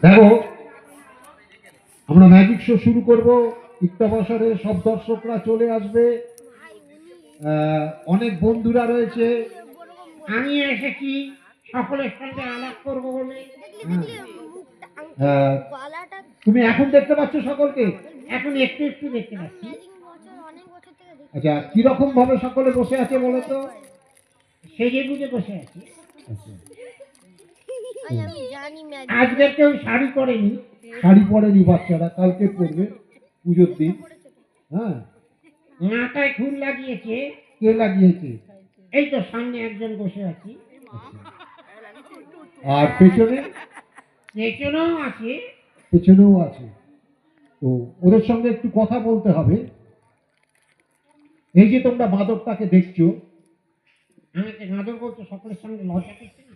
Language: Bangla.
দেখো, আমরা ম্যাজিক শো শুরু করব। ইত্যাবসরে সব দর্শকরা চলে আসবে। অনেক বন্ধুরা রয়েছে। আমি এসেছি সকলের সঙ্গে আলাপ করবো বলে। তুমি এখন দেখতে পাচ্ছ সকলকে? এখন একটু একটু দেখতে পাচ্ছি। আচ্ছা, কিরকম ভাবে সকলে বসে আছে বলো তো? সেজে গুজে বসে আছে। আজকে কেউ শাড়ি পরেনি, শাড়ি পরেনি বাচ্চারা, কালকে পরবে পুজোর দিন। হ্যাঁ, মাথায় ফুল লাগিয়েছে। কে লাগিয়েছে? এই তো সামনে একজন বসে আছি। আর পেছনে? পেছনেও আছে। পেছনেও আছে। তো ওদের সঙ্গে একটু কথা বলতে হবে। এই যে তোমরা বাঁদরটাকে দেখছো, আমাকে বাঁদর বলছো, সকলের সঙ্গে লজ্জা করছে না?